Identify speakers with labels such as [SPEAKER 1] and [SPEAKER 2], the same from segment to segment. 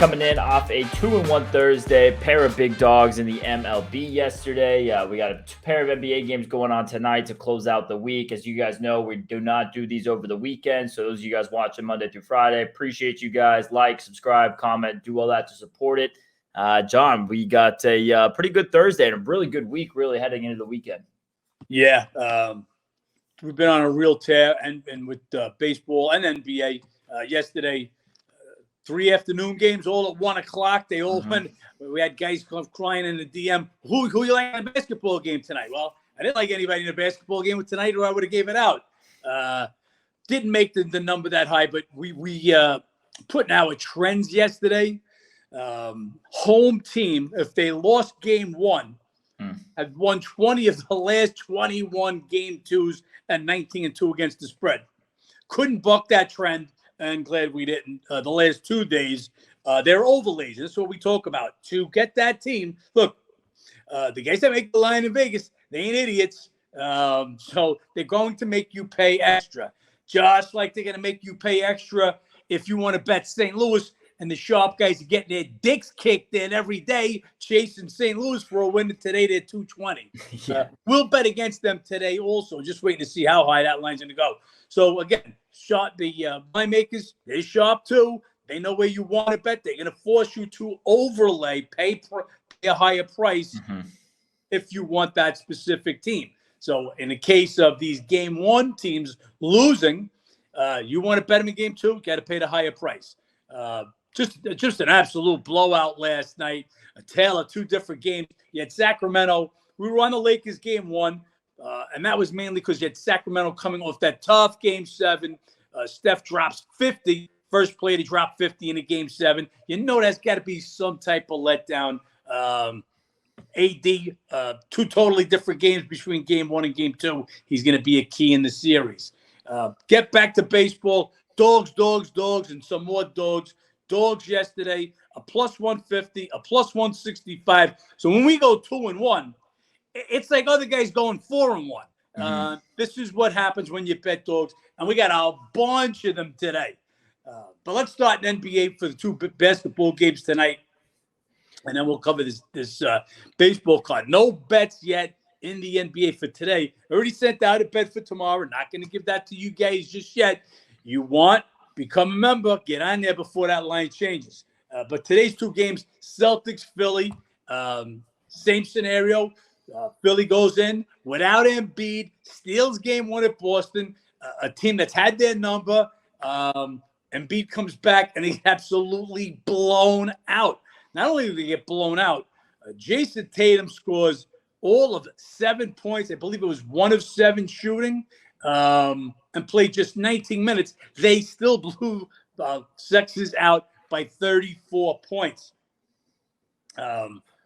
[SPEAKER 1] coming in off a 2-1 Thursday. Pair of big dogs in the MLB yesterday. We got a pair of NBA games going on tonight to close out the week. As you guys know, we do not do these over the weekend. So those of you guys watching Monday through Friday, appreciate you guys. Like, subscribe, comment, do all that to support it. John, we got a pretty good Thursday and a really good week really heading into the weekend.
[SPEAKER 2] Yeah, we've been on a real tear and with baseball and NBA. Yesterday, 3 afternoon games all at 1 o'clock. They all went. We had guys crying in the DM. Who you like in a basketball game tonight? Well, I didn't like anybody in a basketball game tonight, or I would have gave it out. Didn't make the number that high, but we put in our trends yesterday. Home team, if they lost game one, have won 20 of the last 21 game twos and 19-2 against the spread. Couldn't buck that trend, and glad we didn't. The last 2 days, they're overlays. That's what we talk about. To get that team, look, the guys that make the line in Vegas, they ain't idiots. So they're going to make you pay extra. Just like they're going to make you pay extra if you want to bet St. Louis. And the sharp guys are getting their dicks kicked in every day, chasing St. Louis for a win. Today, they're 220.
[SPEAKER 1] Yeah.
[SPEAKER 2] We'll bet against them today also, just waiting to see how high that line's going to go. So, again, the line makers, they're sharp too. They know where you want to bet. They're going to force you to overlay, pay a higher price if you want that specific team. So, in the case of these game one teams losing, you want to bet them in game two, got to pay the higher price. Just an absolute blowout last night. A tale of 2 different games. You had Sacramento. We were on the Lakers game one, and that was mainly because you had Sacramento coming off that tough game 7. Steph drops 50. First play to drop 50 in a game 7. You know that's got to be some type of letdown. AD, 2 totally different games between game 1 and game 2. He's going to be a key in the series. Get back to baseball. Dogs, and some more dogs. Dogs yesterday, a plus 150, a plus 165. So when we go 2-1, it's like other guys going 4-1. This is what happens when you bet dogs, and we got a bunch of them today. But let's start in NBA for the 2 basketball games tonight, and then we'll cover this baseball card. No bets yet in the NBA for today. I already sent out a bet for tomorrow. Not going to give that to you guys just yet. You want, become a member, get on there before that line changes. But today's 2 games, Celtics, Philly, same scenario. Philly goes in without Embiid, steals game 1 at Boston, a team that's had their number. Embiid comes back, and he's absolutely blown out. Not only did he get blown out, Jason Tatum scores all of 7 points. I believe it was 1 of 7 shooting. And played just 19 minutes. They still blew Sixers out by 34 points.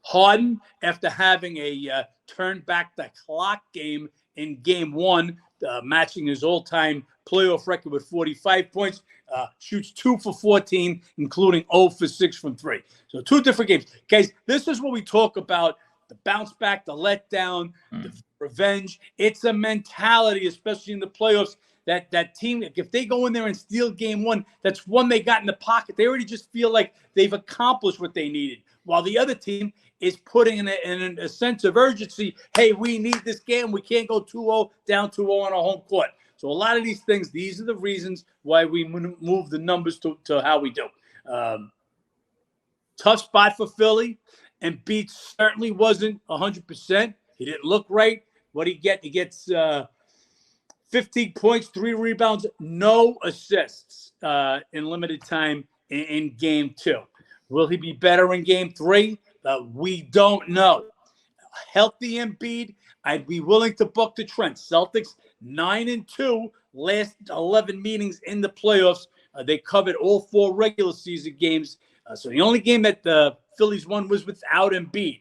[SPEAKER 2] Harden, after having a turn back the clock game in game 1, matching his all-time playoff record with 45 points, shoots 2 for 14, including 0 for 6 from 3. So 2 different games. Guys, this is what we talk about. The bounce back, the letdown, the revenge. It's a mentality, especially in the playoffs, that team, if they go in there and steal game 1, that's one they got in the pocket. They already just feel like they've accomplished what they needed, while the other team is putting in a sense of urgency. Hey, we need this game. We can't go 2-0, down 2-0 on our home court. So a lot of these things, these are the reasons why we move the numbers to how we do. Tough spot for Philly. Embiid certainly wasn't 100%. He didn't look right. What did he get? He gets 15 points, 3 rebounds, no assists in limited time in game 2. Will he be better in game 3? We don't know. Healthy Embiid, I'd be willing to buck the trend. Celtics 9-2, last 11 meetings in the playoffs. They covered all 4 regular season games. So the only game that the Phillies won was without Embiid.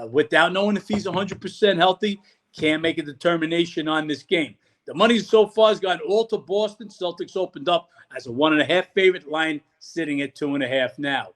[SPEAKER 2] Without knowing if he's 100% healthy, can't make a determination on this game. The money so far has gone all to Boston. Celtics opened up as a 1.5 favorite, line sitting at 2.5 now.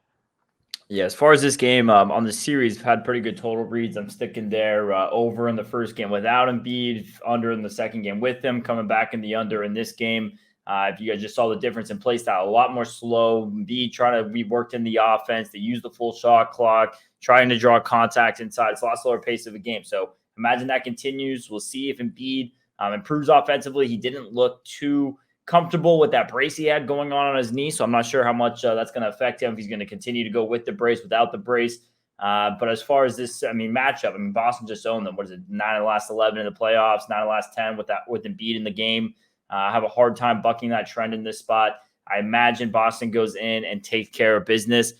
[SPEAKER 1] Yeah, as far as this game, on the series, had pretty good total reads. I'm sticking there over in the first game without Embiid, under in the second game with him, coming back in the under in this game. If you guys just saw the difference in play style, a lot more slow. Embiid trying to be worked in the offense. They use the full shot clock, trying to draw contact inside. It's a lot slower pace of a game. So imagine that continues. We'll see if Embiid improves offensively. He didn't look too comfortable with that brace he had going on his knee, so I'm not sure how much that's going to affect him, if he's going to continue to go with the brace, without the brace. But as far as this, matchup, Boston just owned them. What is it, 9 of the last 11 in the playoffs, 9 of the last 10 with Embiid in the game. I have a hard time bucking that trend in this spot. I imagine Boston goes in and takes care of business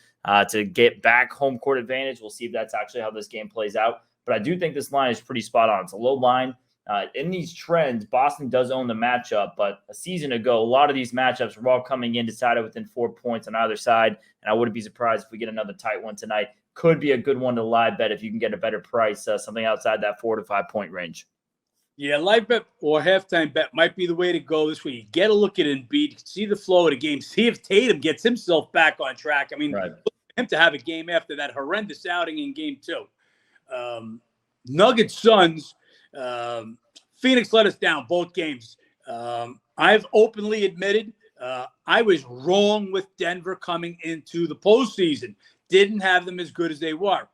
[SPEAKER 1] to get back home court advantage. We'll see if that's actually how this game plays out. But I do think this line is pretty spot on. It's a low line. In these trends, Boston does own the matchup, but a season ago, a lot of these matchups were all coming in decided within 4 points on either side, and I wouldn't be surprised if we get another tight one tonight. Could be a good one to live bet if you can get a better price, something outside that 4 to 5 point range.
[SPEAKER 2] Yeah, live bet or halftime bet might be the way to go this week. Get a look at Embiid, see the flow of the game, see if Tatum gets himself back on track.
[SPEAKER 1] Right.
[SPEAKER 2] Look for him to have a game after that horrendous outing in game 2. Nuggets Suns. Phoenix let us down both games. I've openly admitted I was wrong with Denver coming into the postseason. Didn't have them as good as they were.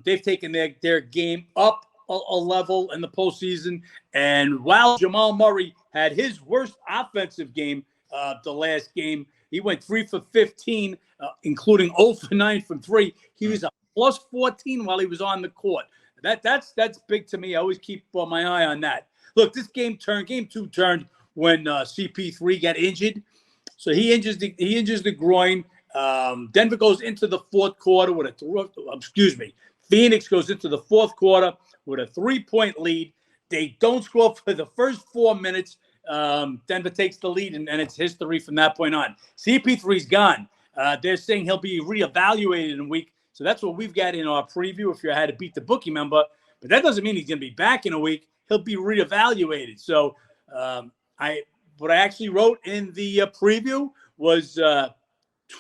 [SPEAKER 2] They've taken their game up a level in the postseason. And while Jamal Murray had his worst offensive game the last game, he went 3 for 15, including 0 for 9 from 3. He was a plus 14 while he was on the court. That's big to me. I always keep my eye on that. Look, this game 2 turned when CP3 got injured. So he injures the groin. Denver goes into the fourth quarter with Phoenix goes into the fourth quarter with a 3-point lead. They don't score for the first 4 minutes. Denver takes the lead, and it's history from that point on. CP3's gone. They're saying he'll be reevaluated in a week. So that's what we've got in our preview if you had to beat the bookie member. But that doesn't mean he's going to be back in a week. He'll be reevaluated. So what I actually wrote in the preview was the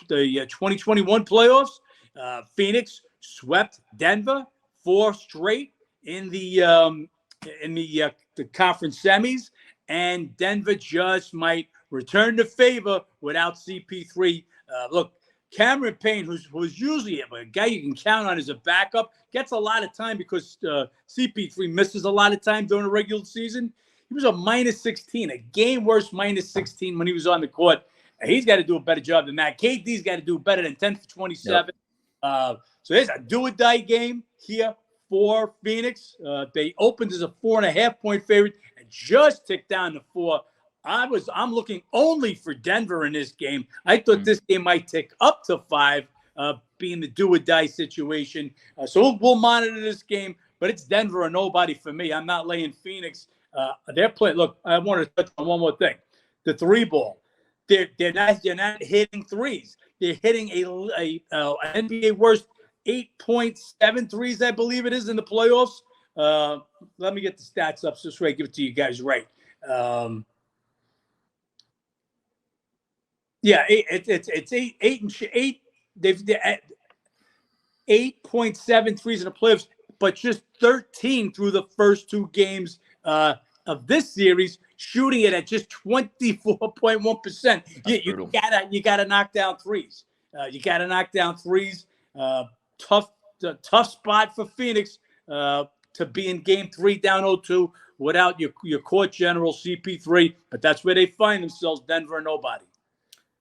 [SPEAKER 2] 2021 playoffs. Phoenix swept Denver 4 straight in the conference semis, and Denver just might return to favor without CP3. Look, Cameron Payne, who's usually a guy you can count on as a backup, gets a lot of time because CP3 misses a lot of time during the regular season. He was a -16, a game worse -16 when he was on the court. He's got to do a better job than that. KD's got to do better than 10 for 27. Yep. So there's a do-or-die game here for Phoenix. They opened as a 4.5-point favorite and just ticked down to 4. I'm looking only for Denver in this game. I thought this game might tick up to 5, being the do-or-die situation. So we'll monitor this game, but it's Denver or nobody for me. I'm not laying Phoenix. They're playing. Look, I want to touch on one more thing. The 3-ball. They're not hitting threes. They're hitting a NBA worst 8.7 threes, I believe it is, in the playoffs. Let me get the stats up so I give it to you guys right. Yeah, it's 8. They've 8.7 threes in the playoffs, but just 13 through the first 2 games of this series, shooting it at just 24.1%. You gotta knock down threes. Tough spot for Phoenix to be in game 3 down 0-2 without your court general CP3, but that's where they find themselves, Denver or nobody.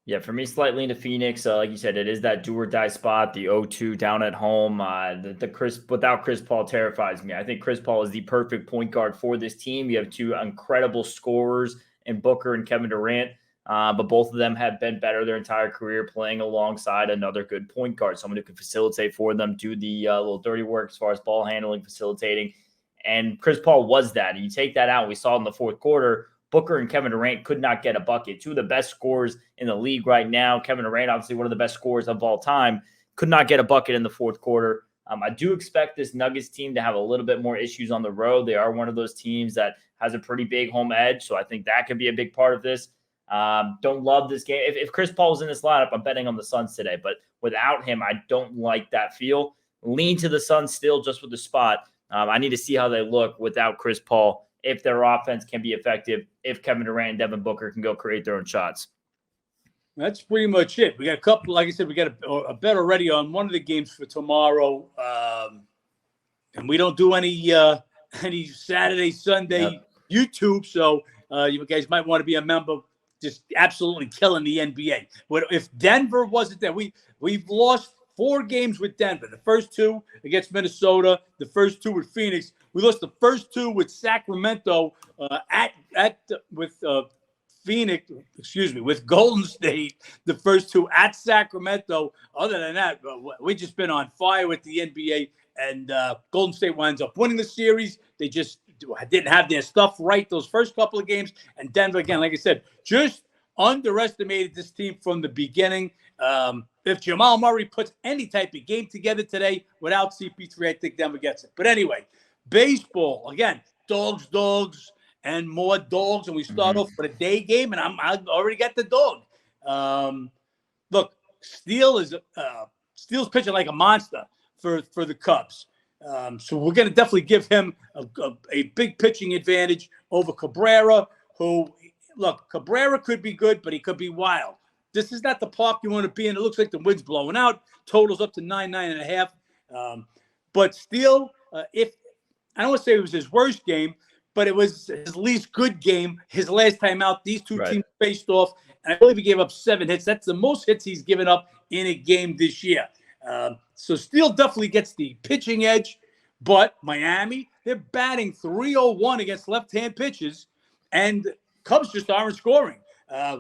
[SPEAKER 1] Yeah, for me, slightly into Phoenix. Like you said, it is that do or die spot, the 0-2 down at home. Without Chris Paul terrifies me. I think Chris Paul is the perfect point guard for this team. You have 2 incredible scorers in Booker and Kevin Durant, but both of them have been better their entire career playing alongside another good point guard, someone who can facilitate for them, do the little dirty work as far as ball handling, facilitating. And Chris Paul was that. And you take that out, we saw in the fourth quarter, Booker and Kevin Durant could not get a bucket. 2 of the best scorers in the league right now. Kevin Durant, obviously one of the best scorers of all time, could not get a bucket in the fourth quarter. I do expect this Nuggets team to have a little bit more issues on the road. They are one of those teams that has a pretty big home edge, so I think that could be a big part of this. Don't love this game. If Chris Paul was in this lineup, I'm betting on the Suns today, but without him, I don't like that feel. Lean to the Suns still just with the spot. I need to see how they look without Chris Paul if their offense can be effective, if Kevin Durant and Devin Booker can go create their own shots.
[SPEAKER 2] That's pretty much it. We got a couple, like I said, we got a bet already on one of the games for tomorrow. And we don't do any Saturday, Sunday YouTube. So you guys might want to be a member. Just absolutely killing the NBA. But if Denver wasn't there, we've lost 4 games with Denver. The first 2 against Minnesota, the first 2 with Phoenix. We lost the first 2 with Sacramento with Phoenix, with Golden State, the first 2 at Sacramento. Other than that, we've just been on fire with the NBA, and Golden State winds up winning the series. They just didn't have their stuff right those first couple of games, and Denver, again, like I said, just underestimated this team from the beginning. If Jamal Murray puts any type of game together today without CP3, I think Denver gets it. But anyway, baseball, again, dogs, and more dogs, and we start off with a day game, and I already got the dog. Look, Steele's pitching like a monster for the Cubs. So we're going to definitely give him a big pitching advantage over Cabrera, Cabrera could be good, but he could be wild. This is not the park you want to be in. It looks like the wind's blowing out. Totals up to 9.5. But Steele, if I don't want to say it was his worst game, but it was his least good game. His last time out, these two teams faced off, and I believe he gave up 7 hits. That's the most hits he's given up in a game this year. So Steele definitely gets the pitching edge, but Miami, they're batting .301 against left-hand pitches, and Cubs just aren't scoring.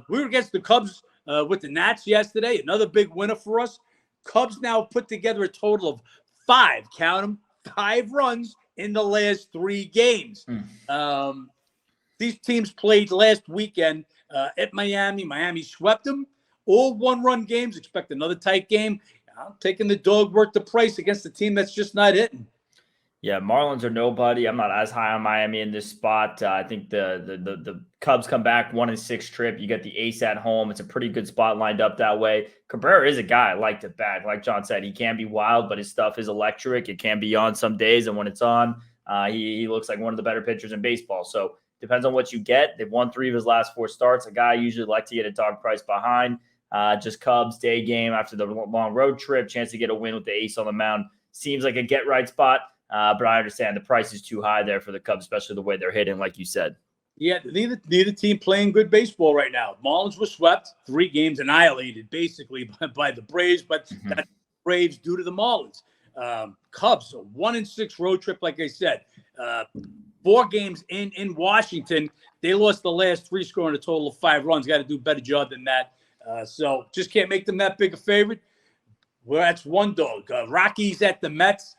[SPEAKER 2] We were against the Cubs with the Nats yesterday, another big winner for us. Cubs now put together a total of 5, count them, 5 runs in the last 3 games. These teams played last weekend at Miami. Miami swept them. All 1-run games. Expect another tight game. I'm taking the dog worth the price against the team that's just not hitting.
[SPEAKER 1] Yeah, Marlins are nobody. I'm not as high on Miami in this spot. I think the Cubs come back 1-6 trip. You get the ace at home. It's a pretty good spot lined up that way. Cabrera is a guy I like to back. Like John said, he can be wild, but his stuff is electric. It can be on some days, and when it's on, he looks like one of the better pitchers in baseball. So depends on what you get. They've won 3 of his last 4 starts. A guy I usually like to get a dog price behind. Just Cubs day game after the long road trip, chance to get a win with the ace on the mound. Seems like a get right spot. But I understand the price is too high there for the Cubs, especially the way they're hitting, like you said.
[SPEAKER 2] Yeah, neither team playing good baseball right now. Marlins were swept, 3 games annihilated, basically, by the Braves, but that's Braves due to the Marlins. Cubs, a 1-6 road trip, like I said. 4 games in Washington. They lost the last 3, scoring a total of 5 runs. Got to do a better job than that. So just can't make them that big a favorite. Well, that's one dog. Rockies at the Mets.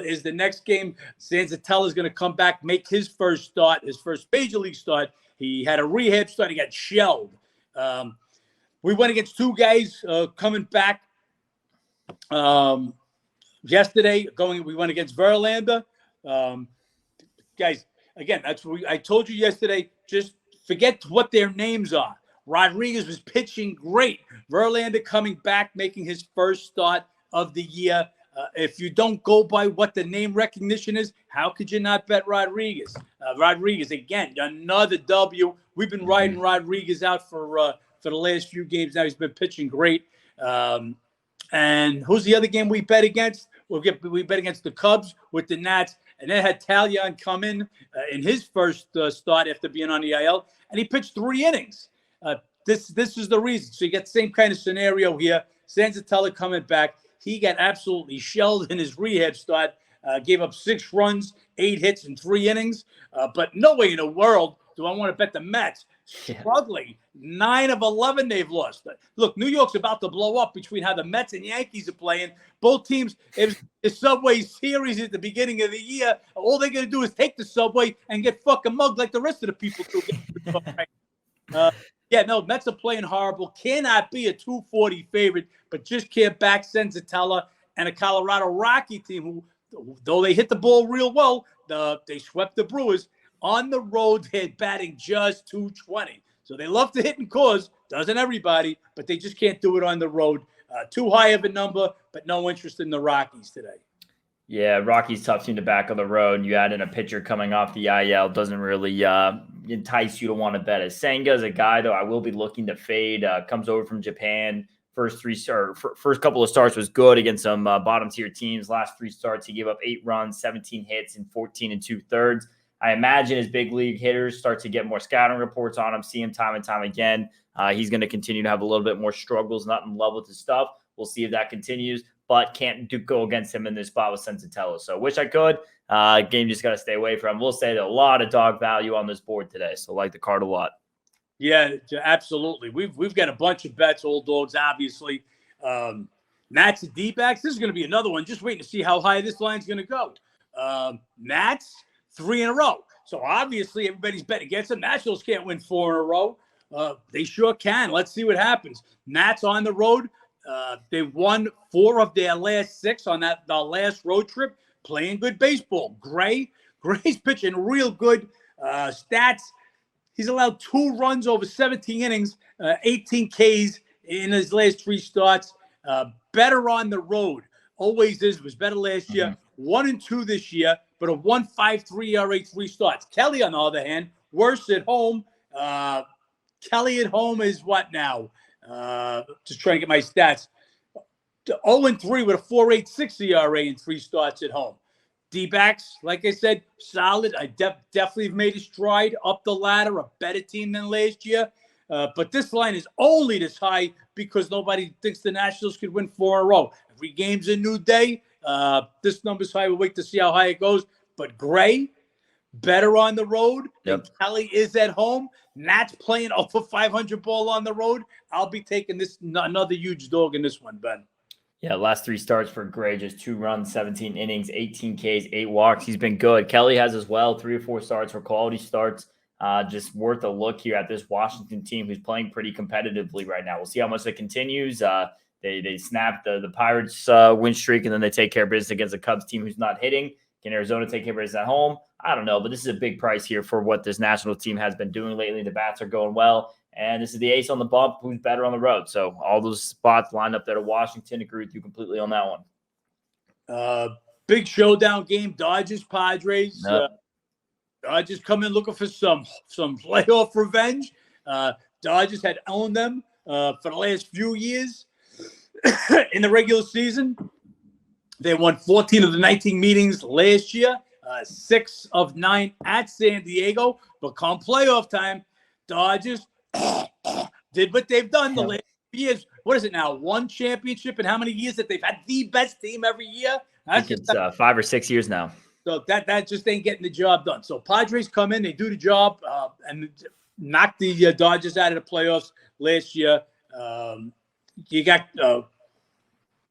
[SPEAKER 2] Is the next game. Sanzatella is going to come back, make his first start, his first major league start. He had a rehab start. He got shelled. We went against 2 guys coming back yesterday. We went against Verlander. Guys, again, that's what I told you yesterday. Just forget what their names are. Rodriguez was pitching great. Verlander coming back, making his first start of the year. If you don't go by what the name recognition is, how could you not bet Rodriguez? Rodriguez, again, another W. We've been riding Rodriguez out for the last few games now. He's been pitching great. And who's the other game we bet against? We bet against the Cubs with the Nats. And then had Talion come in his first start after being on the IL, and he pitched 3 innings. This is the reason. So you get the same kind of scenario here. Sanzatella coming back. He got absolutely shelled in his rehab start, gave up 6 runs, 8 hits in 3 innings. But no way in the world do I want to bet the Mets. Struggling. 9 of 11 they've lost. Look, New York's about to blow up between how the Mets and Yankees are playing. Both teams, it was the Subway Series at the beginning of the year. All they're going to do is take the Subway and get fucking mugged like the rest of the people do. Mets are playing horrible. Cannot be a 240 favorite, but just can't back Sanzatella and a Colorado Rocky team who, though they hit the ball real well, they swept the Brewers. On the road, they're batting just 220. So they love to hit and cause. Doesn't everybody, but they just can't do it on the road. Too high of a number, but no interest in the Rockies today.
[SPEAKER 1] Yeah, Rocky's tough team to back on the road. You add in a pitcher coming off the IL, doesn't really entice you to want to bet it. Senga is a guy, though, I will be looking to fade. Comes over from Japan. First couple of starts was good against some bottom tier teams. Last 3 starts, he gave up 8 runs, 17 hits, and 14 2/3. I imagine as big league hitters start to get more scouting reports on him, see him time and time again. He's going to continue to have a little bit more struggles, not in love with his stuff. We'll see if that continues, but can't go against him in this spot with Sensatella. So wish I could. Game just got to stay away from him. We'll say that a lot of dog value on this board today. So like the card a lot.
[SPEAKER 2] Yeah, absolutely. We've got a bunch of bets, old dogs, obviously. Nats and D-backs. This is going to be another one. Just waiting to see how high this line's going to go. Nats, 3 in a row. So obviously everybody's betting against them. Nationals can't win 4 in a row. They sure can. Let's see what happens. Nats on the road. They won 4 of their last 6 on the last road trip, playing good baseball. Gray's pitching real good stats. He's allowed 2 runs over 17 innings, 18 Ks in his last 3 starts. Better on the road. Always is. Was better last year. 1-2 this year, but a 1.53 ERA 3 starts. Kelly, on the other hand, worse at home. Kelly at home is what now? Just trying to get my stats. 0-3 with a 4.86 ERA in 3 starts at home. D-backs, like I said, solid. I definitely have made a stride up the ladder, a better team than last year. But this line is only this high because nobody thinks the Nationals could win 4 in a row. Every game's a new day. This number's high. We'll wait to see how high it goes. But Gray, better on the road than Kelly is at home. Nats playing over 500 ball on the road. I'll be taking this another huge dog in this one, Ben.
[SPEAKER 1] Yeah, last 3 starts for Gray, just 2 runs, 17 innings, 18 Ks, 8 walks. He's been good. Kelly has as well, 3 or 4 starts for quality starts. Just worth a look here at this Washington team who's playing pretty competitively right now. We'll see how much it continues. They snapped the Pirates win streak, and then they take care of business against the Cubs team who's not hitting. Can Arizona take care of business at home? I don't know, but this is a big price here for what this national team has been doing lately. The bats are going well, and this is the ace on the bump who's better on the road. So all those spots lined up there to Washington. Agree with you completely on that one.
[SPEAKER 2] Big showdown game, Dodgers-Padres. Dodgers come in looking for some playoff revenge. Dodgers had owned them for the last few years in the regular season. They won 14 of the 19 meetings last year, 6 of 9 at San Diego. But come playoff time, Dodgers did what they've done the last few years. What is it now? 1 championship in how many years that they've had the best team every year?
[SPEAKER 1] I think it's 5 or 6 years now.
[SPEAKER 2] So that just ain't getting the job done. So Padres come in, they do the job, and knock the Dodgers out of the playoffs last year. You got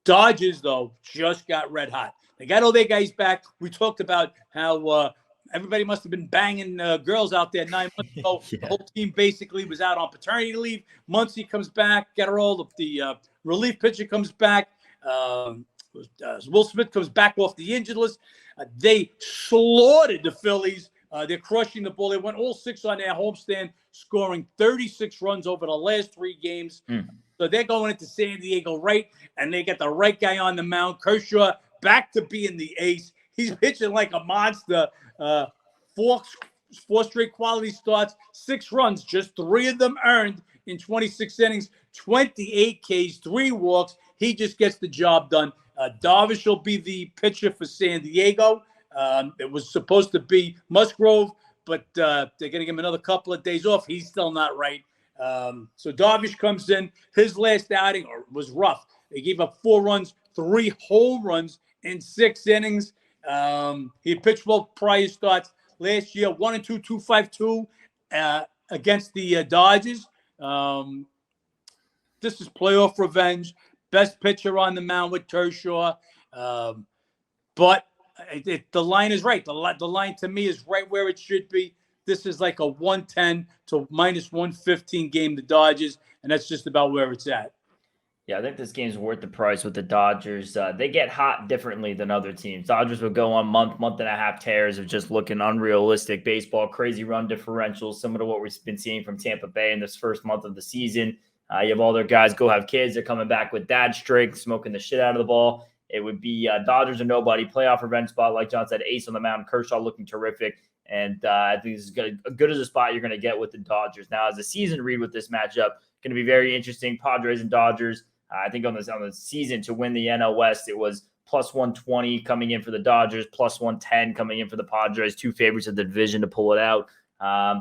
[SPEAKER 2] Dodgers, though, just got red hot. They got all their guys back. We talked about how everybody must have been banging girls out there 9 months ago. The whole team basically was out on paternity leave. Muncy comes back, got her all. The relief pitcher comes back. Will Smith comes back off the injured list. They slaughtered the Phillies. They're crushing the ball. They went all 6 on their homestand, scoring 36 runs over the last 3 games. So they're going into San Diego right, and they get the right guy on the mound. Kershaw back to being the ace. He's pitching like a monster. 4 straight quality starts, 6 runs, just 3 of them earned in 26 innings, 28 Ks, 3 walks. He just gets the job done. Darvish will be the pitcher for San Diego. It was supposed to be Musgrove, but they're going to give him another couple of days off. He's still not right. So Darvish comes in. His last outing was rough. They gave up 4 runs, 3 home runs in 6 innings. He pitched well prior starts last year, 1-2, 2.52 against the Dodgers. This is playoff revenge. Best pitcher on the mound with Kershaw. But the line is right. The line to me is right where it should be. This is like a 110 to minus 115 game, the Dodgers, and that's just about where it's at.
[SPEAKER 1] Yeah, I think this game's worth the price with the Dodgers. They get hot differently than other teams. Dodgers would go on month and a half tears of just looking unrealistic baseball, crazy run differentials, similar to what we've been seeing from Tampa Bay in this first month of the season. You have all their guys go have kids. They're coming back with dad strength, smoking the shit out of the ball. it would be Dodgers or nobody, playoff revenge spot. Like John said, ace on the mound, Kershaw looking terrific. And I think this is good as a spot you're going to get with the Dodgers. Now, as a season read with this matchup, going to be very interesting. Padres and Dodgers. I think on the season to win the NL West, it was plus 120 coming in for the Dodgers, plus 110 coming in for the Padres, two favorites of the division to pull it out.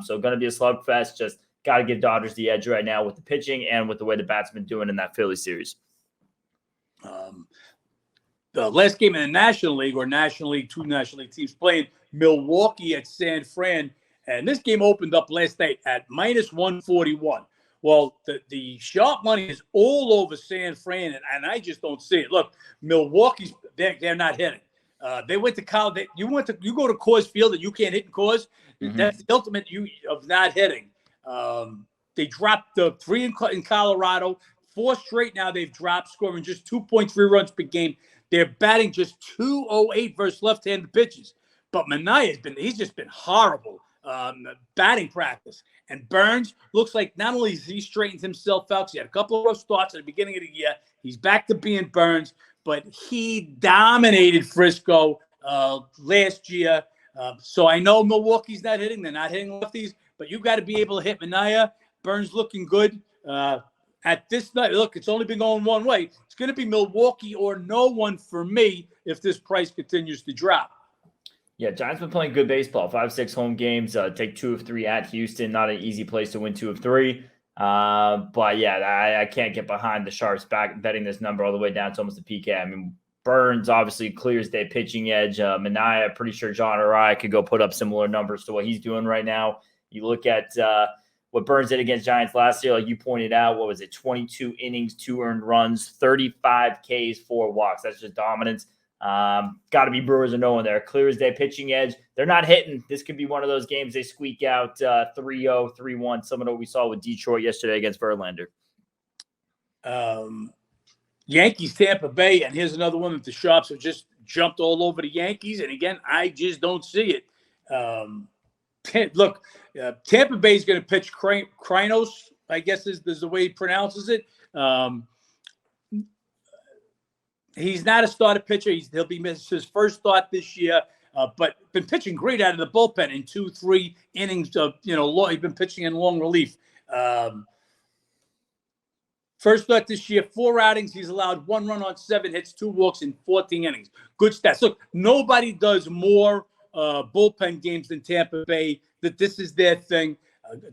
[SPEAKER 1] So going to be a slugfest. Just got to give Dodgers the edge right now with the pitching and with the way the bats been doing in that Philly series.
[SPEAKER 2] The last game in the National League, or National League, two National League teams playing Milwaukee at San Fran. And this game opened up last night at minus 141. Well, the sharp money is all over San Fran, and I just don't see it. Look, Milwaukee's they're not hitting. They went to college. You go to Coors Field and you can't hit in Coors. Mm-hmm. That's the ultimate of not hitting. They dropped the 3 in Colorado. 4 straight now they've dropped, scoring just 2.3 runs per game. They're batting just 208 versus left-handed pitches. But Manaea he's just been horrible. Batting practice. And Burns looks like not only has he straightened himself out, he had a couple of rough starts at the beginning of the year. He's back to being Burns, but he dominated Frisco last year. So I know Milwaukee's not hitting. They're not hitting lefties, but you got to be able to hit Manaea. Burns looking good. At this night, look, it's only been going one way. It's going to be Milwaukee or no one for me if this price continues to drop.
[SPEAKER 1] Yeah, Giants been playing good baseball. 5-6 home games. Take 2 of 3 at Houston. Not an easy place to win 2 of 3. But yeah, I can't get behind the Sharps betting this number all the way down to almost a PK. I mean, Burns obviously clears their pitching edge. Manaea, pretty sure John or I could go put up similar numbers to what he's doing right now. You look at what Burns did against Giants last year, like you pointed out, what was it? 22 innings, 2 earned runs, 35 Ks, 4 walks. That's just dominance. Got to be Brewers or no one there. Clear as day pitching edge. They're not hitting. This could be one of those games they squeak out 3-0, 3-1. Some of what we saw with Detroit yesterday against Verlander.
[SPEAKER 2] Yankees, Tampa Bay, and here's another one that the Sharps have just jumped all over the Yankees. And again, I just don't see it. Look, Tampa Bay is going to pitch Krynos, I guess is the way he pronounces it. He's not a starter pitcher. He'll be missing his first start this year, but been pitching great out of the bullpen in 2-3 innings of, he's been pitching in long relief. First start this year, 4 outings. He's allowed 1 run on 7 hits, 2 walks in 14 innings. Good stats. Look, nobody does more bullpen games than Tampa Bay. That this is their thing.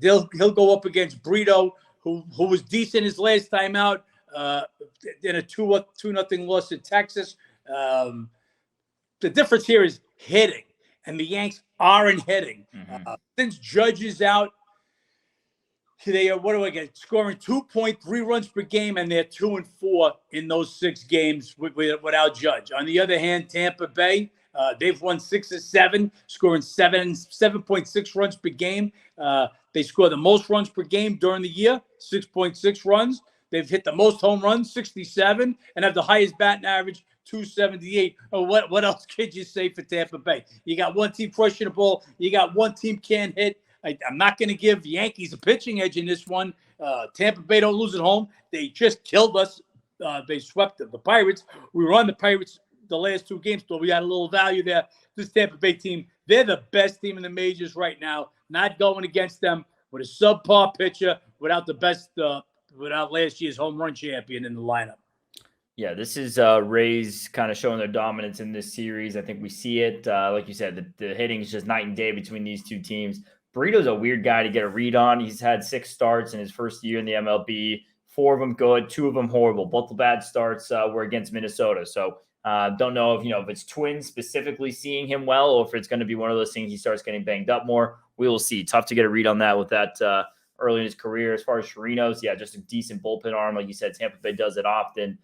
[SPEAKER 2] He'll go up against Brito, who was decent his last time out. In a 2-0 loss in Texas. The difference here is hitting, and the Yanks aren't hitting. Mm-hmm. Since Judge is out, they are scoring 2.3 runs per game, and they're 2-4 in those 6 games without Judge. On the other hand, Tampa Bay, they've won 6 of 7, scoring 7.6 runs per game. They score the most runs per game during the year, 6.6 runs. They've hit the most home runs, 67, and have the highest batting average, 278. Oh, what else could you say for Tampa Bay? You got one team crushing the ball. You got one team can't hit. I'm not going to give Yankees a pitching edge in this one. Tampa Bay don't lose at home. They just killed us. They swept the Pirates. We were on the Pirates the last 2 games, so we got a little value there. This Tampa Bay team, they're the best team in the majors right now. Not going against them with a subpar pitcher, without the best without last year's home run champion in the lineup.
[SPEAKER 1] Yeah, this is Rays kind of showing their dominance in this series. I think we see it. Like you said, the hitting is just night and day between these 2 teams. Burrito's a weird guy to get a read on. He's had 6 starts in his first year in the MLB. 4 of them good, 2 of them horrible. Both the bad starts were against Minnesota. So don't know if it's Twins specifically seeing him well, or if it's going to be one of those things he starts getting banged up more. We will see. Tough to get a read on that with that early in his career. As far as Chirinos, yeah, just a decent bullpen arm. Like you said, Tampa Bay does it often.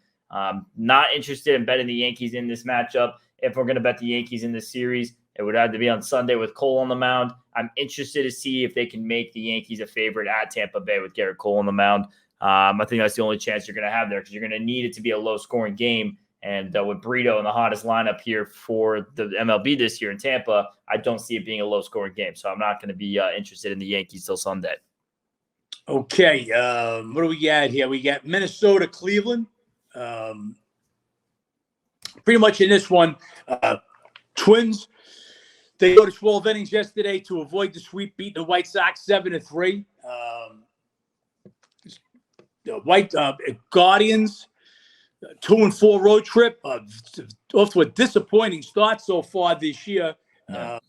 [SPEAKER 1] Not interested in betting the Yankees in this matchup. If we're going to bet the Yankees in this series, it would have to be on Sunday with Cole on the mound. I'm interested to see if they can make the Yankees a favorite at Tampa Bay with Garrett Cole on the mound. I think that's the only chance you're going to have there, because you're going to need it to be a low-scoring game. And with Brito in the hottest lineup here for the MLB this year in Tampa, I don't see it being a low-scoring game. So I'm not going to be interested in the Yankees till Sunday.
[SPEAKER 2] Okay, what do we got here? We got Minnesota, Cleveland. pretty much in this one, Twins, they go to 12 innings yesterday to avoid the sweep, beating the White Sox 7-3. The White Guardians, 2-4 road trip, off to a disappointing start so far this year.
[SPEAKER 1] Yeah.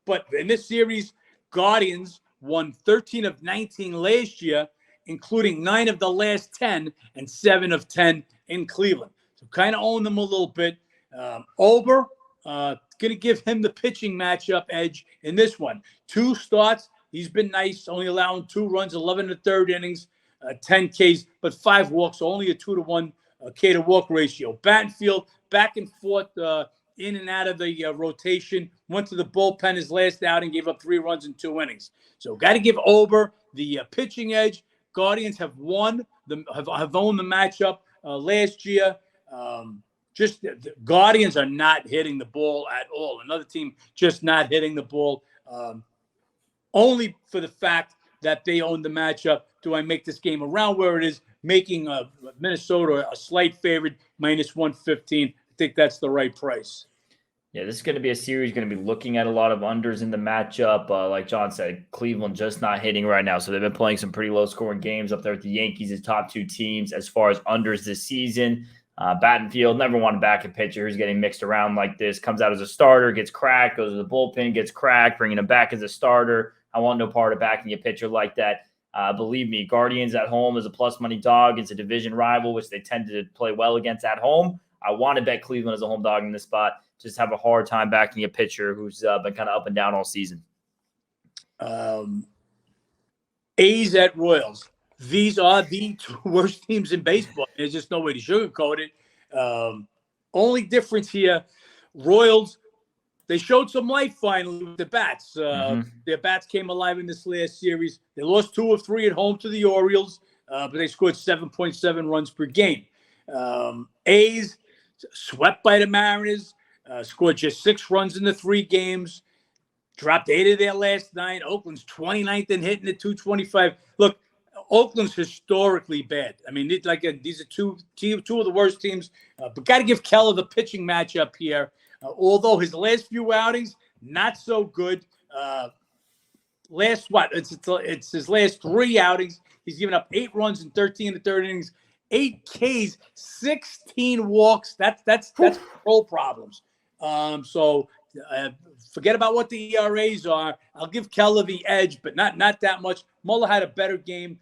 [SPEAKER 2] But in this series, Guardians won 13 of 19 last year, including 9 of the last 10 and 7 of 10 in Cleveland. So kind of own them a little bit. Ober, going to give him the pitching matchup edge in this one. 2 starts. He's been nice, only allowing 2 runs, 11 in the third innings, 10 Ks, but 5 walks, so only a 2-to-1 K to walk ratio. Battenfield back and forth in and out of the rotation. Went to the bullpen his last outing, gave up 3 runs in 2 innings. So got to give Ober the pitching edge. Guardians have owned the matchup last year. Just the Guardians are not hitting the ball at all. Another team just not hitting the ball. Only for the fact that they own the matchup do I make this game around where it is, making Minnesota a slight favorite, -115. I think that's the right price.
[SPEAKER 1] Yeah, this is going to be a series going to be looking at a lot of unders in the matchup. Like John said, Cleveland just not hitting right now. So they've been playing some pretty low-scoring games up there with the Yankees as top 2 teams as far as unders this season. Battenfield, never want to back a pitcher who's getting mixed around like this. Comes out as a starter, gets cracked, goes to the bullpen, gets cracked, bringing him back as a starter. I want no part of backing a pitcher like that. Believe me, Guardians at home is a plus money dog. It's a division rival, which they tend to play well against at home. I want to bet Cleveland as a home dog in this spot. Just have a hard time backing a pitcher who's been kind of up and down all season.
[SPEAKER 2] A's at Royals. These are the 2 worst teams in baseball. There's just no way to sugarcoat it. Only difference here, Royals, they showed some life finally with the bats. Their bats came alive in this last series. They lost 2 of 3 at home to the Orioles, but they scored 7.7 runs per game. A's swept by the Mariners, scored just 6 runs in the 3 games, dropped 8 of their last 9. Oakland's 29th in hitting at 225. Look, Oakland's historically bad. I mean, these are two of the worst teams, but got to give Keller the pitching matchup here. Although his last few outings, not so good. It's his last 3 outings. He's given up 8 runs in 13 in the third innings, 8 Ks, 16 walks. That's control problems. So forget about what the ERAs are. I'll give Keller the edge, but not that much. Muller had a better game.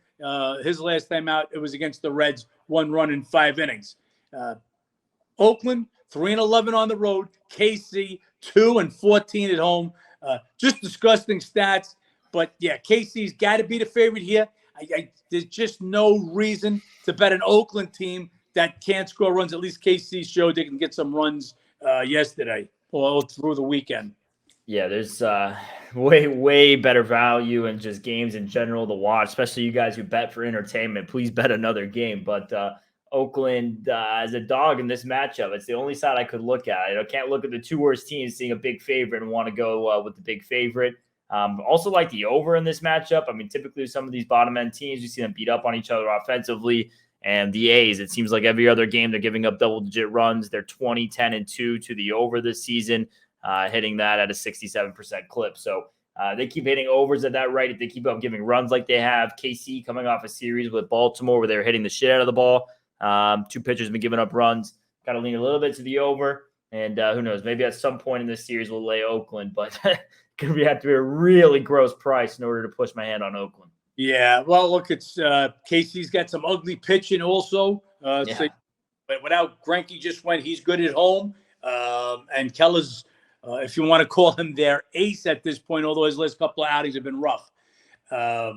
[SPEAKER 2] His last time out, it was against the Reds, 1 run in 5 innings. Oakland, 3-11 on the road. KC, 2-14 at home. Just disgusting stats. But, yeah, KC's got to be the favorite here. There's just no reason to bet an Oakland team that can't score runs. At least KC showed they can get some runs yesterday or through the weekend.
[SPEAKER 1] Yeah, there's way better value and just games in general to watch, especially you guys who bet for entertainment. Please bet another game. But Oakland as a dog in this matchup, it's the only side I could look at. I can't look at the 2 worst teams seeing a big favorite and want to go with the big favorite. Also like the over in this matchup. I mean, typically some of these bottom-end teams, you see them beat up on each other offensively. And the A's, it seems like every other game they're giving up double-digit runs. They're 20, 10, and 2 to the over this season, hitting that at a 67% clip. So they keep hitting overs at that rate. If they keep up giving runs like they have, KC coming off a series with Baltimore where they were hitting the shit out of the ball. 2 pitchers have been giving up runs. Got to lean a little bit to the over. And who knows, maybe at some point in this series we'll lay Oakland, but going to have to be a really gross price in order to push my hand on Oakland.
[SPEAKER 2] Yeah, well, look, it's KC's got some ugly pitching also. So, but without Greinke just went, he's good at home. And Keller's, if you want to call him their ace at this point, although his last couple of outings have been rough. I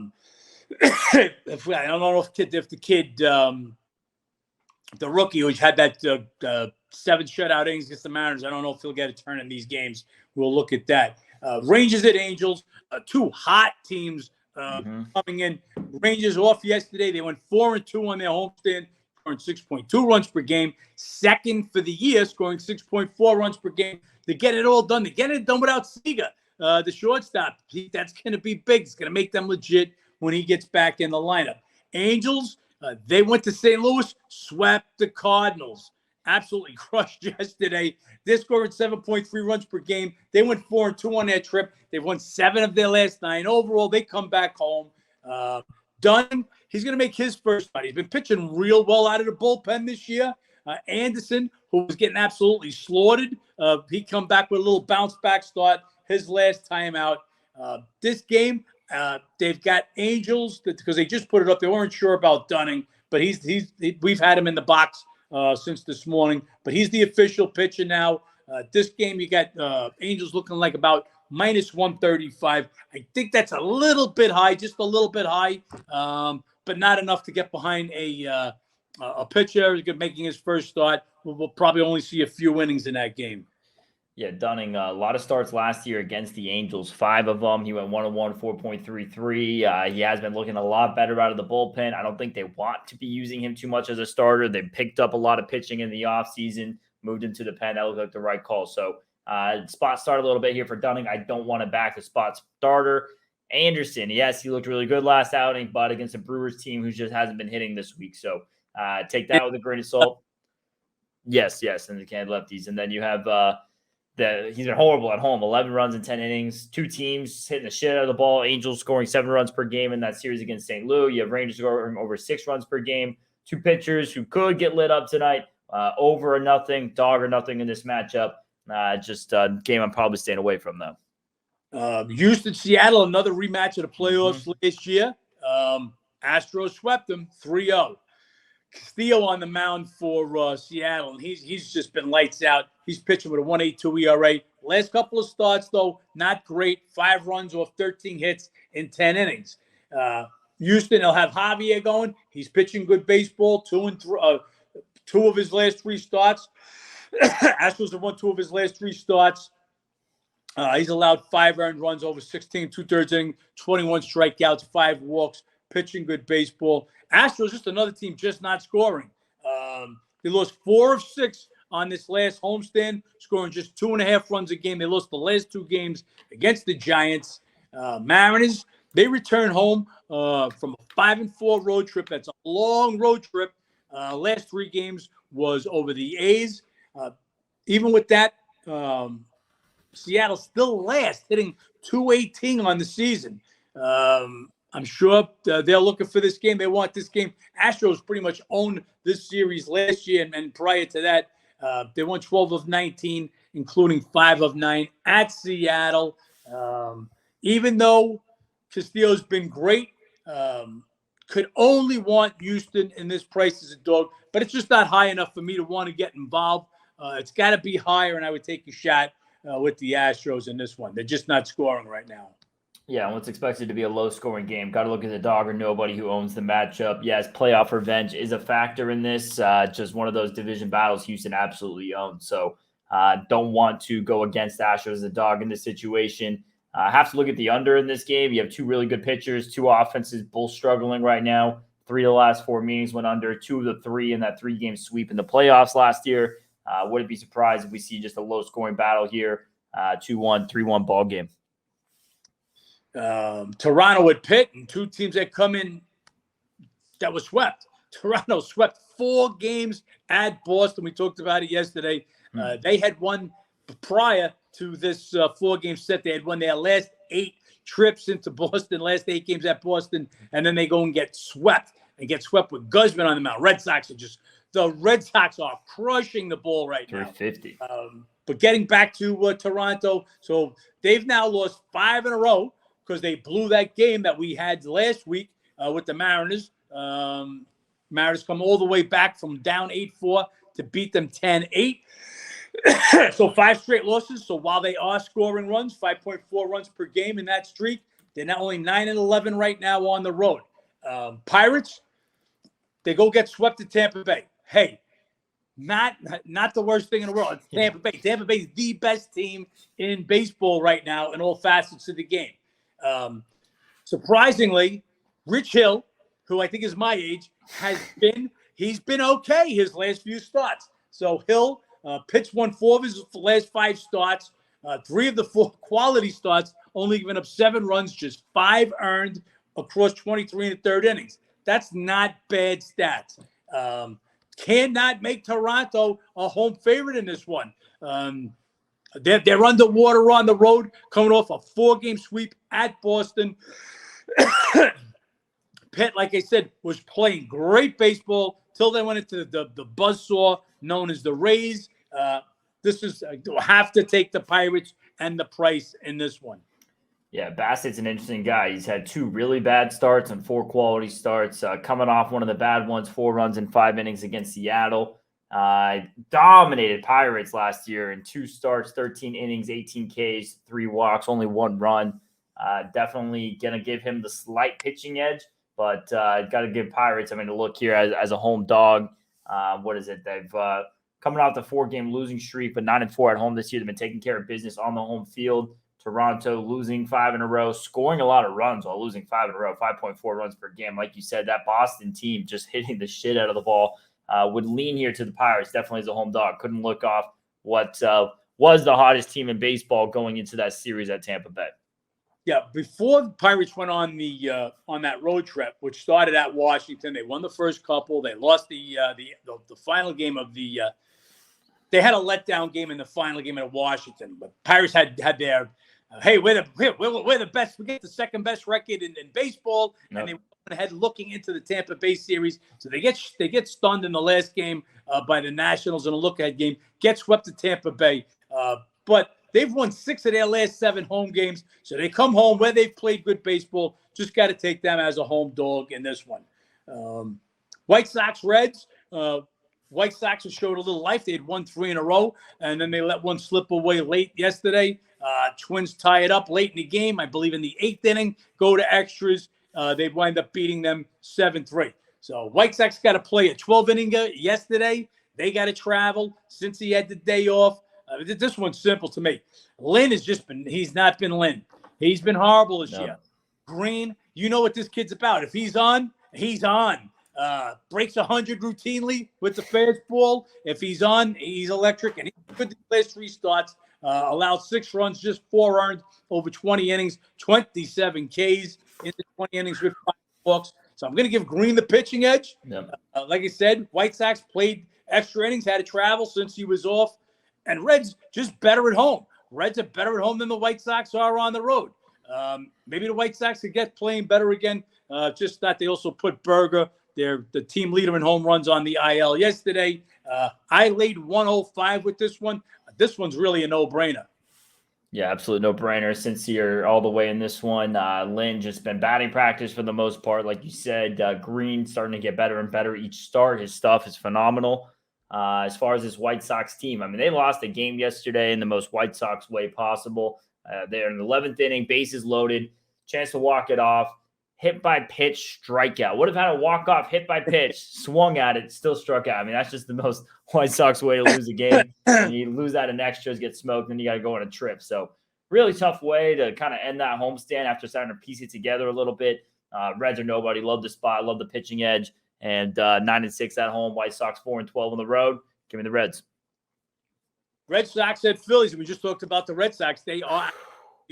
[SPEAKER 2] don't know if the kid, the rookie who had that 7 shutout innings against the Mariners, I don't know if he'll get a turn in these games. We'll look at that. Rangers at Angels, 2 hot teams coming in. Rangers off yesterday. They went 4-2 on their homestand, scoring 6.2 runs per game. Second for the year, scoring 6.4 runs per game. They get it all done. They get it done without Seager, the shortstop. That's going to be big. It's going to make them legit when he gets back in the lineup. Angels, they went to St. Louis, swept the Cardinals. absolutely crushed yesterday. They're scoring 7.3 runs per game. They went 4-2 on their trip. They've won 7 of their last 9. Overall, they come back home. Dunn, he's going to make his first start. He's been pitching real well out of the bullpen this year. Anderson, who was getting absolutely slaughtered, he come back with a little bounce back start his last time out. This game, they've got Angels because they just put it up. They weren't sure about Dunning, but we've had him in the box since this morning. But he's the official pitcher now. This game, you got Angels looking like about minus 135. I think that's a little bit high, just a little bit high, but not enough to get behind a pitcher making his first start. We'll probably only see a few innings in that game.
[SPEAKER 1] Yeah, Dunning, a lot of starts last year against the Angels, 5 of them. He went 1-1, 4.33. He has been looking a lot better out of the bullpen. I don't think they want to be using him too much as a starter. They picked up a lot of pitching in the offseason, moved into the pen. That looked like the right call. So spot start a little bit here for Dunning. I don't want to back the spot starter. Anderson, yes, he looked really good last outing, but against a Brewers team who just hasn't been hitting this week. So take that with a grain of salt. Yes, and the can lefties. And then you have he's been horrible at home. 11 runs in 10 innings. 2 teams hitting the shit out of the ball. Angels scoring 7 runs per game in that series against St. Louis. You have Rangers scoring over 6 runs per game. 2 pitchers who could get lit up tonight. Over or nothing, dog or nothing in this matchup. Just a game I'm probably staying away from, though.
[SPEAKER 2] Houston, Seattle, another rematch of the playoffs last year. Astros swept them 3-0. Castillo on the mound for Seattle, and he's just been lights out. He's pitching with a 1.82 ERA. Last couple of starts, though, not great. 5 runs off 13 hits in 10 innings. Houston, they'll have Javier going. He's pitching good baseball. 2 of his last 3 starts. Astros have won 2 of his last 3 starts. He's allowed 5 earned runs over 16 2/3 innings, 21 strikeouts, 5 walks, pitching good baseball. Astros, just another team just not scoring. They lost 4 of 6 on this last homestand, scoring just 2.5 runs a game. They lost the last 2 games against the Giants. Mariners, they return home from a 5-4 road trip. That's a long road trip. Last 3 games was over the A's. Even with that, Seattle still last, hitting .218 on the season. I'm sure they're looking for this game. They want this game. Astros pretty much owned this series last year, and prior to that, they won 12 of 19, including 5 of 9 at Seattle. Even though Castillo's been great, could only want Houston in this price as a dog, but it's just not high enough for me to want to get involved. It's got to be higher, and I would take a shot with the Astros in this one. They're just not scoring right now.
[SPEAKER 1] Yeah, what's expected to be a low-scoring game. Got to look at the dog or nobody who owns the matchup. Yes, playoff revenge is a factor in this. Just one of those division battles Houston absolutely owns. So don't want to go against Astros as a dog in this situation. Have to look at the under in this game. You have 2 really good pitchers, 2 offenses, both struggling right now. 3 of the last 4 meetings went under. 2 of the 3 in that 3-game sweep in the playoffs last year. Wouldn't be surprised if we see just a low-scoring battle here. 2-1, 3-1 ball game.
[SPEAKER 2] Toronto at Pitt, and 2 teams that come in that was swept. Toronto swept 4 games at Boston. We talked about it yesterday. They had won prior to this 4-game set. They had won their last 8 trips into Boston, last 8 games at Boston, and then they go and get swept with Guzman on the mound. The Red Sox are crushing the ball right now.
[SPEAKER 1] 350.
[SPEAKER 2] But getting back to Toronto, so they've now lost 5 in a row because they blew that game that we had last week with the Mariners. Mariners come all the way back from down 8-4 to beat them 10-8. So 5 straight losses. So while they are scoring runs, 5.4 runs per game in that streak, they're now only 9-11 right now on the road. Pirates, they go get swept at Tampa Bay. Hey, not the worst thing in the world. It's Tampa Bay. Tampa Bay is the best team in baseball right now in all facets of the game. Surprisingly, Rich Hill, who I think is my age, he's been okay his last few starts. So Hill pitched 4 of his last 5 starts. 3 of the 4 quality starts, only giving up 7 runs, just 5 earned across 23 and a third innings. That's not bad stats. cannot make Toronto a home favorite in this one. They're underwater on the road, coming off a 4-game sweep at Boston. Pitt, like I said, was playing great baseball till they went into the buzzsaw known as the Rays. This is have to take the Pirates and the price in this one.
[SPEAKER 1] Yeah, Bassett's an interesting guy. He's had 2 really bad starts and 4 quality starts. Coming off one of the bad ones, 4 runs in 5 innings against Seattle. Dominated Pirates last year in 2 starts, 13 innings, 18 Ks, 3 walks, only 1 run. Definitely going to give him the slight pitching edge, but got to give Pirates, a look here as a home dog. What is it? They've coming off the 4-game losing streak, but 9-4 at home this year. They've been taking care of business on the home field. Toronto losing 5 in a row, scoring a lot of runs while losing 5 in a row, 5.4 runs per game. Like you said, that Boston team just hitting the shit out of the ball. Would lean here to the Pirates, definitely as a home dog. Couldn't look off what was the hottest team in baseball going into that series at Tampa Bay.
[SPEAKER 2] Yeah, before the Pirates went on on that road trip, which started at Washington, they won the first couple. They lost the final game of the. They had a letdown game in the final game at Washington, but Pirates had their. Hey, we're the best. We get the second best record in baseball, and they went ahead looking into the Tampa Bay series. So they get stunned in the last game by the Nationals in a look-ahead game. Get swept to Tampa Bay, but they've won 6 of their last 7 home games. So they come home where they've played good baseball. Just got to take them as a home dog in this one. White Sox, Reds. White Sox have showed a little life. They had won 3 in a row, and then they let one slip away late yesterday. Twins tie it up late in the game, I believe in the 8th inning, go to extras. They wind up beating them 7-3. So White Sox got to play a 12-inninger yesterday. They got to travel since he had the day off. This one's simple to me. Lynn he's not been Lynn. He's been horrible this year. Green, you know what this kid's about. If he's on, he's on. Breaks 100 routinely with the fastball. If he's on, he's electric. And he's good the last 3 starts. Allowed 6 runs, just 4 earned over 20 innings, 27 Ks in the 20 innings with 5 walks. So I'm going to give Green the pitching edge. Yep. Like I said, White Sox played extra innings, had to travel since he was off. And Reds just better at home. Reds are better at home than the White Sox are on the road. Maybe the White Sox could get playing better again. Just that they also put Berger, the team leader in home runs, on the IL yesterday. I laid 105 with this one. This one's really a no-brainer.
[SPEAKER 1] Yeah, absolute no-brainer. Since you're all the way in this one, Lynn just been batting practice for the most part. Like you said, Green starting to get better and better each start. His stuff is phenomenal. As far as this White Sox team, they lost a game yesterday in the most White Sox way possible. They're in the 11th inning, bases loaded, chance to walk it off. Hit by pitch, strikeout. Would have had a walk-off hit by pitch, swung at it, still struck out. That's just the most White Sox way to lose a game. And you lose that in extras, get smoked, then you got to go on a trip. So really tough way to kind of end that homestand after starting to piece it together a little bit. Reds are nobody. Love the spot, love the pitching edge. And 9-6 at home. White Sox 4-12 on the road. Give me the Reds.
[SPEAKER 2] Red Sox at Phillies. We just talked about the Red Sox. They are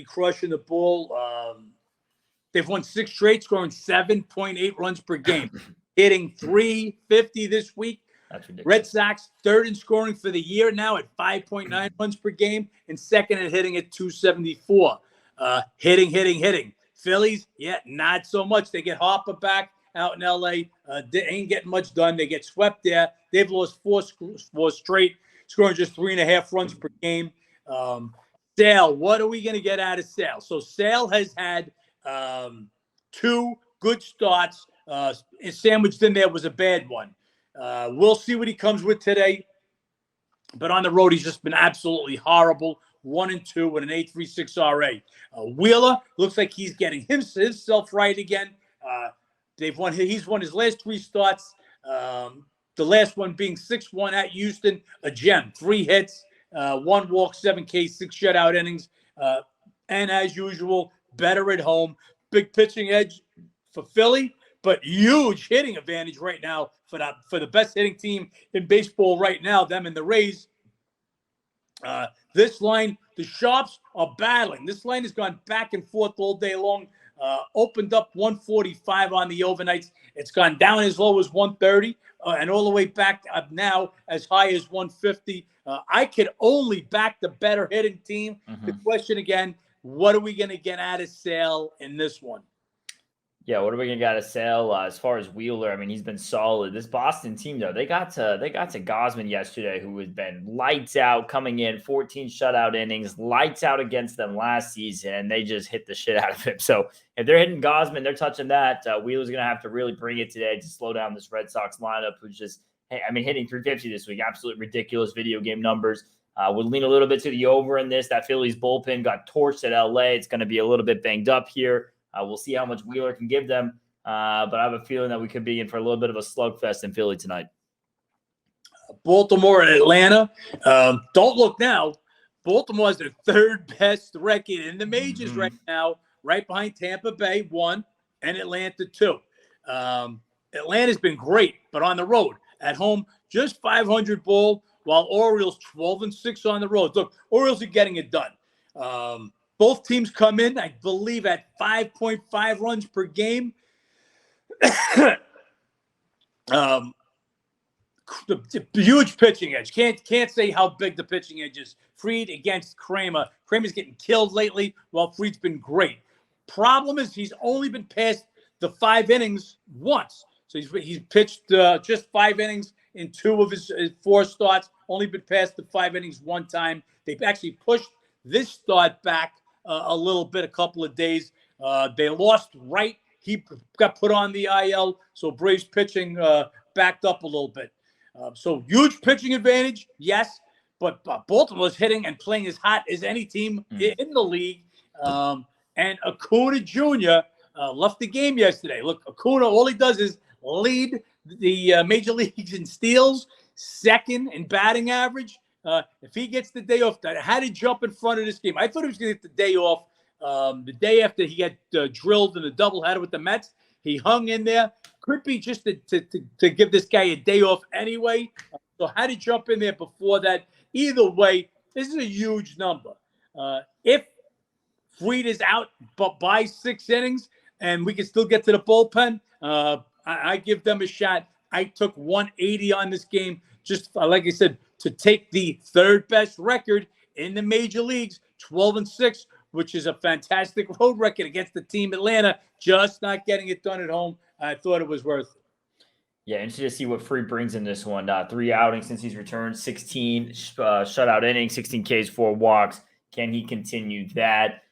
[SPEAKER 2] crushing the ball. They've won 6 straight, scoring 7.8 runs per game, hitting .350 this week.
[SPEAKER 1] That's ridiculous.
[SPEAKER 2] Red Sox, 3rd in scoring for the year now at 5.9 runs per game, and 2nd in hitting at .274. Hitting. Phillies, not so much. They get Harper back out in L.A. They ain't getting much done. They get swept there. They've lost 4 straight, scoring just 3.5 runs per game. Sale, what are we going to get out of Sale? So Sale has had 2 good starts. Sandwiched in there was a bad one. We'll see what he comes with today. But on the road, he's just been absolutely horrible. 1-2 with an 8.36 RA. Wheeler looks like he's getting himself right again. He's won his last 3 starts. The last one being 6-1 at Houston, a gem. 3 hits, 1 walk, 7 Ks, 6 shutout innings. And as usual, better at home. Big pitching edge for Philly, but huge hitting advantage right now for the best hitting team in baseball right now, them and the Rays. This line, the Sharps are battling. This line has gone back and forth all day long. Opened up 145 on the overnights. It's gone down as low as 130 and all the way back up now as high as 150. I could only back the better hitting team. The question again, what are we going to get out of Sale in this one?
[SPEAKER 1] Yeah, what are we gonna get out of Sale? As far as Wheeler, I mean, he's been solid. This Boston team, though, they got to Gosman yesterday, who has been lights out coming in, 14 shutout innings, lights out against them last season, and they just hit the shit out of him. So if they're hitting Gosman, they're touching that. Wheeler's gonna have to really bring it today to slow down this Red Sox lineup, who's just, hey, I mean, hitting 350 this week, absolutely ridiculous video game numbers. Would lean a little bit to the over in this. That Phillies bullpen got torched at LA. It's going to be a little bit banged up here. We'll see how much Wheeler can give them. But I have a feeling that we could be in for a little bit of a slugfest in Philly tonight.
[SPEAKER 2] Baltimore and Atlanta. Don't look now. Baltimore has their third best record in the majors right now, right behind Tampa Bay, 1, and Atlanta, 2. Atlanta's been great, but on the road. At home, just 500 ball, while Orioles 12-6 on the road. Look, Orioles are getting it done. Both teams come in, I believe, at 5.5 runs per game. The huge pitching edge. Can't say how big the pitching edge is. Fried against Kramer. Kramer's getting killed lately, while Fried's been great. Problem is he's only been past the 5 innings once. So he's pitched just 5 innings in 2 of his 4 starts. Only been past the 5 innings one time. They've actually pushed this start back a little bit, a couple of days. They lost Wright. He got put on the IL, so Braves pitching backed up a little bit. So huge pitching advantage, yes, but Baltimore's hitting and playing as hot as any team in the league. And Acuna Jr. Left the game yesterday. Look, Acuna, all he does is lead the major leagues in steals, second in batting average. If he gets the day off, how did he jump in front of this game? I thought he was going to get the day off the day after he got drilled in a doubleheader with the Mets. He hung in there. Could be just to give this guy a day off anyway. So how did he jump in there before that? Either way, this is a huge number. If Fried is out but by 6 innings and we can still get to the bullpen, I give them a shot. I took 180 on this game, just like I said, to take the third best record in the major leagues, 12-6, which is a fantastic road record against the team Atlanta, just not getting it done at home. I thought it was worth it.
[SPEAKER 1] Yeah, interested to see what Fried brings in this one. 3 outings since he's returned, 16 shutout innings, 16 Ks, 4 walks. Can he continue that?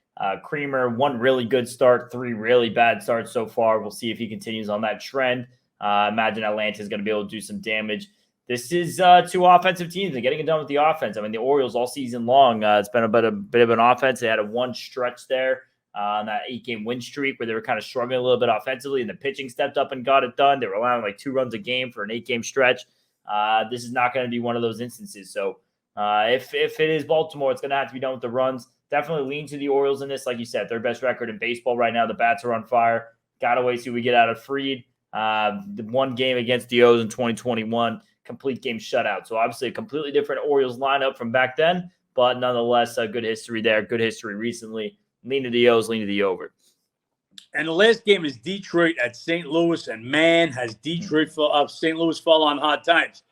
[SPEAKER 1] Kramer, 1 really good start, 3 really bad starts so far. We'll see if he continues on that trend. Imagine Atlanta is going to be able to do some damage. This is 2 offensive teams and getting it done with the offense. I mean, the Orioles all season long, it's been a bit of an offense. They had a 1 stretch there on that 8-game win streak where they were kind of struggling a little bit offensively, and the pitching stepped up and got it done. They were allowing like 2 runs a game for an 8-game stretch. This is not going to be one of those instances. So if it is Baltimore, it's going to have to be done with the runs. Definitely lean to the Orioles in this. Like you said, their best record in baseball right now. The bats are on fire. Got to wait see what we get out of Fried. The 1 game against the O's in 2021, complete game shutout. So obviously a completely different Orioles lineup from back then, but nonetheless, a good history there. Good history recently. Lean to the O's, lean to the over.
[SPEAKER 2] And the last game is Detroit at St. Louis, and man, has St. Louis fall on hard times.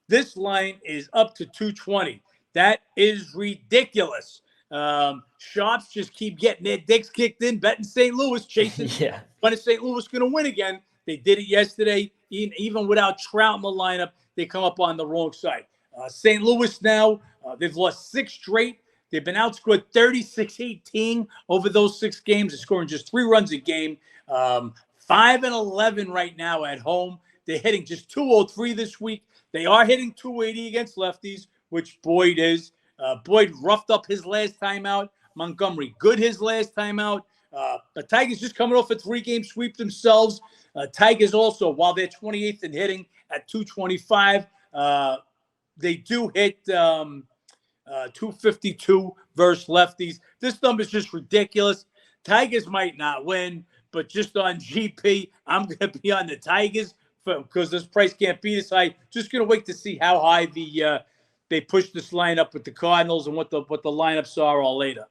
[SPEAKER 2] This line is up to 220. That is ridiculous. Sharps just keep getting their dicks kicked in, betting St. Louis, chasing.
[SPEAKER 1] Yeah.
[SPEAKER 2] When is St. Louis going to win again? They did it yesterday. Even without Trout in the lineup, they come up on the wrong side. St. Louis now, they've lost 6 straight. They've been outscored 36-18 over those 6 games. They're scoring just 3 runs a game. 5-11 right now at home. They're hitting just 203 this week. They are hitting 280 against lefties, which Boyd is. Boyd roughed up his last time out. Montgomery, good his last time out. The Tigers just coming off a 3-game sweep themselves. Tigers also, while they're 28th in hitting at 225, they do hit 252 versus lefties. This number is just ridiculous. Tigers might not win, but just on GP, I'm going to be on the Tigers because this price can't be this high. Just going to wait to see how high they push this lineup with the Cardinals and what the lineups are all later.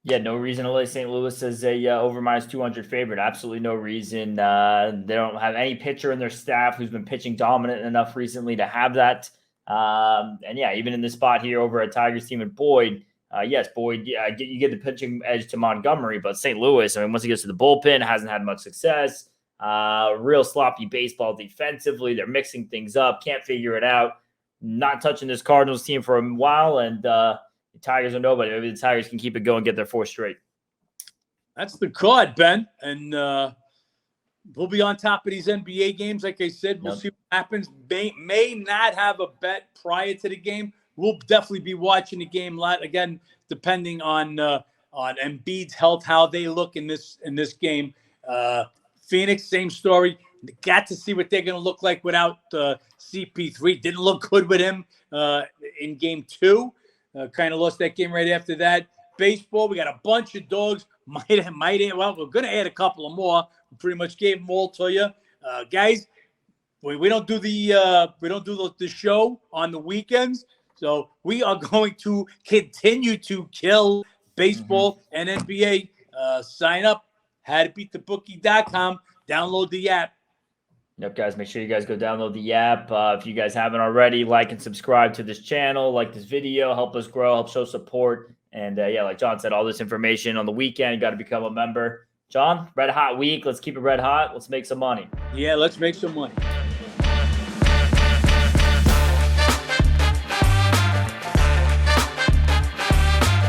[SPEAKER 1] Yeah, no reason to lay St. Louis as a over minus 200 favorite. Absolutely no reason. They don't have any pitcher in their staff who's been pitching dominant enough recently to have that. And yeah, even in this spot here over a Tigers team and Boyd, yes, Boyd, yeah, you get the pitching edge to Montgomery, but St. Louis, I mean, once he gets to the bullpen, hasn't had much success. Real sloppy baseball defensively. They're mixing things up, can't figure it out. Not touching this Cardinals team for a while, and the Tigers are nobody. Maybe the Tigers can keep it going, get their 4 straight.
[SPEAKER 2] That's the card, Ben. And we'll be on top of these NBA games. Like I said, we'll see what happens. May not have a bet prior to the game. We'll definitely be watching the game live again, depending on Embiid's health, how they look in this game. Phoenix, same story. Got to see what they're going to look like without CP3. Didn't look good with him in game 2. Kind of lost that game right after that. Baseball, we got a bunch of dogs. Well, we're going to add a couple of more. We pretty much gave them all to you, guys. We don't do the show on the weekends, so we are going to continue to kill baseball and NBA. Sign up, howtobeatthebookie.com. Download the app.
[SPEAKER 1] Yep, guys, make sure you guys go download the app. If you guys haven't already, like and subscribe to this channel, like this video, help us grow, help show support. And yeah, like John said, all this information on the weekend, you got to become a member. John, red hot week. Let's keep it red hot. Let's make some money.
[SPEAKER 2] Yeah, let's make some money.